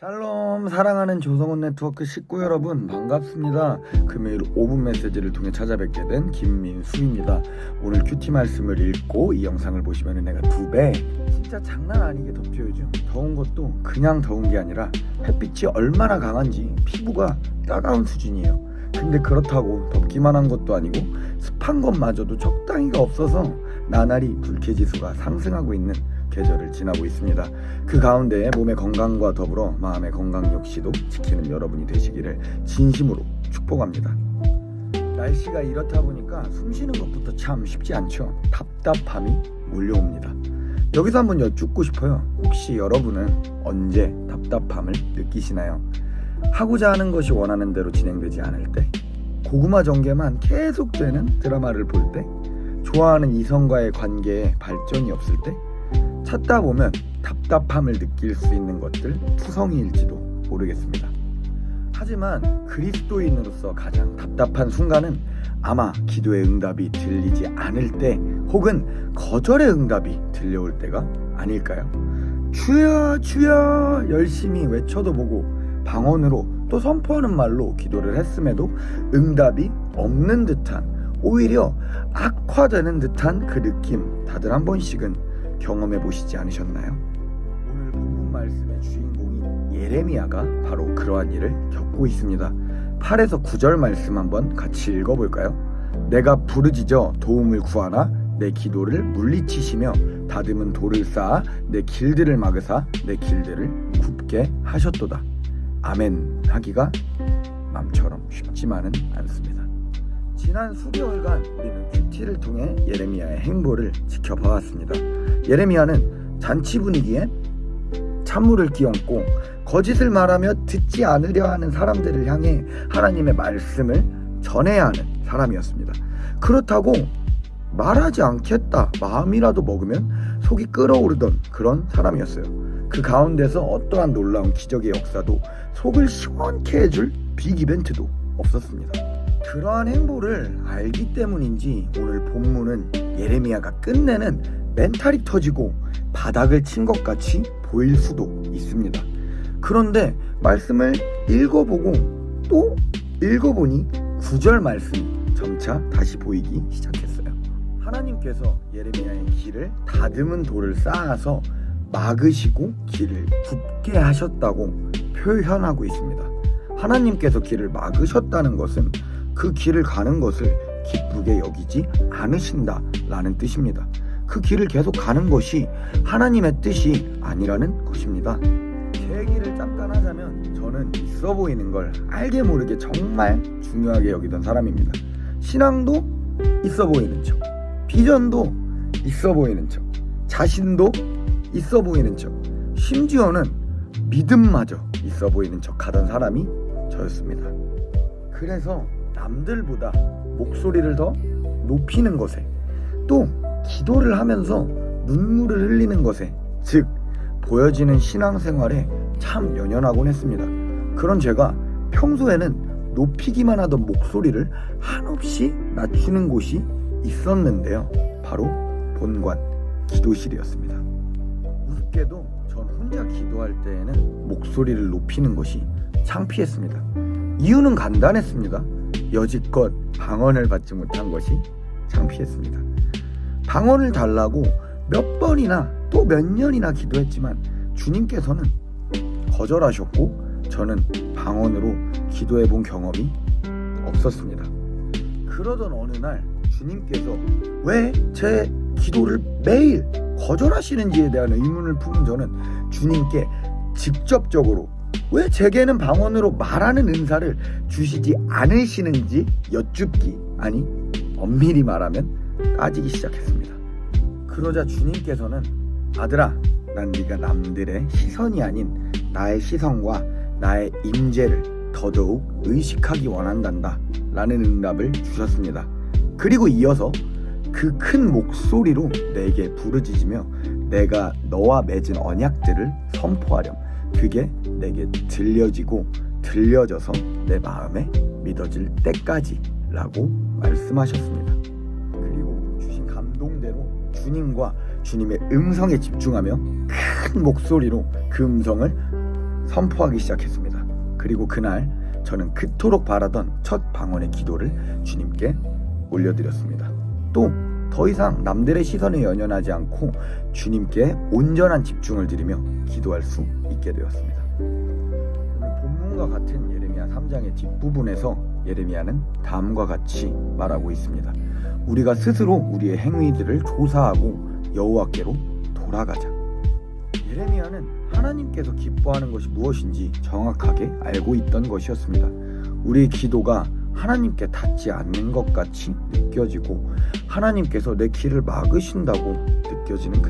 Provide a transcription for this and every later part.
샬롬, 사랑하는 조성원 네트워크 식구 여러분, 반갑습니다. 금요일 5분 메시지를 통해 찾아뵙게 된 김민수입니다. 오늘 큐티 말씀을 읽고 이 영상을 보시면 내가 2배 진짜 장난 아니게 덥죠. 요즘 더운 것도 그냥 더운 게 아니라 햇빛이 얼마나 강한지 피부가 따가운 수준이에요. 근데 그렇다고 덥기만 한 것도 아니고 습한 것마저도 적당히가 없어서 나날이 불쾌지수가 상승하고 있는 계절을 지나고 있습니다. 그 가운데 몸의 건강과 더불어 마음의 건강 역시도 지키는 여러분이 되시기를 진심으로 축복합니다. 날씨가 이렇다 보니까 숨쉬는 것부터 참 쉽지 않죠. 답답함이 몰려옵니다. 여기서 한번 여쭙고 싶어요. 혹시 여러분은 언제 답답함을 느끼시나요? 하고자 하는 것이 원하는 대로 진행되지 않을 때, 고구마 전개만 계속되는 드라마를 볼 때, 좋아하는 이성과의 관계에 발전이 없을 때, 찾다 보면 답답함을 느낄 수 있는 것들 투성이일지도 모르겠습니다. 하지만 그리스도인으로서 가장 답답한 순간은 아마 기도의 응답이 들리지 않을 때, 혹은 거절의 응답이 들려올 때가 아닐까요? 주여 주여 열심히 외쳐도 보고 방언으로 또 선포하는 말로 기도를 했음에도 응답이 없는 듯한, 오히려 악화되는 듯한 그 느낌, 다들 한 번씩은 경험해 보시지 않으셨나요? 오늘 본문 말씀의 주인공인 예레미야가 바로 그러한 일을 겪고 있습니다. 8에서 9절 말씀 한번 같이 읽어볼까요? 내가 부르짖어 도움을 구하나 내 기도를 물리치시며 다듬은 돌을 쌓아 내 길들을 막으사 내 길들을 굽게 하셨도다. 아멘 하기가 맘처럼 쉽지만은 않습니다. 지난 수개월간 우리는 큐티를 통해 예레미야의 행보를 지켜봐왔습니다. 예레미야는 잔치 분위기에 찬물을 끼얹고 거짓을 말하며 듣지 않으려 하는 사람들을 향해 하나님의 말씀을 전해야 하는 사람이었습니다. 그렇다고 말하지 않겠다 마음이라도 먹으면 속이 끓어오르던 그런 사람이었어요. 그 가운데서 어떠한 놀라운 기적의 역사도, 속을 시원케 해줄 빅 이벤트도 없었습니다. 그러한 행보를 알기 때문인지 오늘 본문은 예레미야가 끝내는 멘탈이 터지고 바닥을 친 것 같이 보일 수도 있습니다. 그런데 말씀을 읽어보고 또 읽어보니 9절 말씀이 점차 다시 보이기 시작했어요. 하나님께서 예레미야의 길을 다듬은 돌을 쌓아서 막으시고 길을 굽게 하셨다고 표현하고 있습니다. 하나님께서 길을 막으셨다는 것은 그 길을 가는 것을 기쁘게 여기지 않으신다라는 뜻입니다. 그 길을 계속 가는 것이 하나님의 뜻이 아니라는 것입니다. 제 얘기를 잠깐 하자면 저는 있어 보이는 걸 알게 모르게 정말 중요하게 여기던 사람입니다. 신앙도 있어 보이는 척, 비전도 있어 보이는 척, 자신도 있어 보이는 척, 심지어는 믿음마저 있어 보이는 척 하던 사람이 저였습니다. 그래서 남들보다 목소리를 더 높이는 것에, 또 기도를 하면서 눈물을 흘리는 것에, 즉 보여지는 신앙생활에 참 연연하곤 했습니다. 그런 제가 평소에는 높이기만 하던 목소리를 한없이 낮추는 곳이 있었는데요. 바로 본관, 기도실이었습니다. 우습게도 전 혼자 기도할 때에는 목소리를 높이는 것이 창피했습니다. 이유는 간단했습니다. 여지껏 방언을 받지 못한 것이 창피했습니다. 방언을 달라고 몇 번이나 또 몇 년이나 기도했지만 주님께서는 거절하셨고 저는 방언으로 기도해 본 경험이 없었습니다. 그러던 어느 날 주님께서 왜 제 기도를 매일 거절하시는지에 대한 의문을 품은 저는 주님께 직접적으로 왜 제게는 방언으로 말하는 은사를 주시지 않으시는지 여쭙기, 아니 엄밀히 말하면 따지기 시작했습니다. 그러자 주님께서는 아들아, 난 네가 남들의 시선이 아닌 나의 시선과 나의 임재를 더더욱 의식하기 원한단다 라는 응답을 주셨습니다. 그리고 이어서 그 큰 목소리로 내게 부르짖으며 내가 너와 맺은 언약들을 선포하렴. 그게 내게 들려지고 들려져서 내 마음에 믿어질 때까지 라고 말씀하셨습니다. 그리고 주신 감동대로 주님과 주님의 음성에 집중하며 큰 목소리로 그 음성을 선포하기 시작했습니다. 그리고 그날 저는 그토록 바라던 첫 방언의 기도를 주님께 올려드렸습니다. 또 더 이상 남들의 시선에 연연하지 않고 주님께 온전한 집중을 드리며 기도할 수 있게 되었습니다. 본문과 같은 예레미야 3장의 뒷부분에서 예레미야는 다음과 같이 말하고 있습니다. 우리가 스스로 우리의 행위들을 조사하고 여호와께로 돌아가자. 예레미야는 하나님께서 기뻐하는 것이 무엇인지 정확하게 알고 있던 것이었습니다. 우리의 기도가 하나님께 닿지 않는 것 같이 느껴지고 하나님께서 내 길을 막으신다고 느껴지는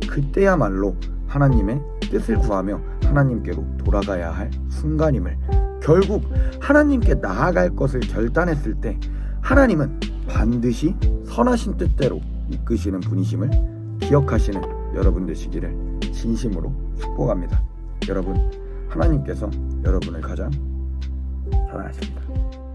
그때야말로 하나님의 뜻을 구하며 하나님께로 돌아가야 할 순간임을, 결국 하나님께 나아갈 것을 결단했을 때 하나님은 반드시 선하신 뜻대로 이끄시는 분이심을 기억하시는 여러분 되시기를 진심으로 축복합니다. 여러분, 하나님께서 여러분을 가장 사랑하십니다.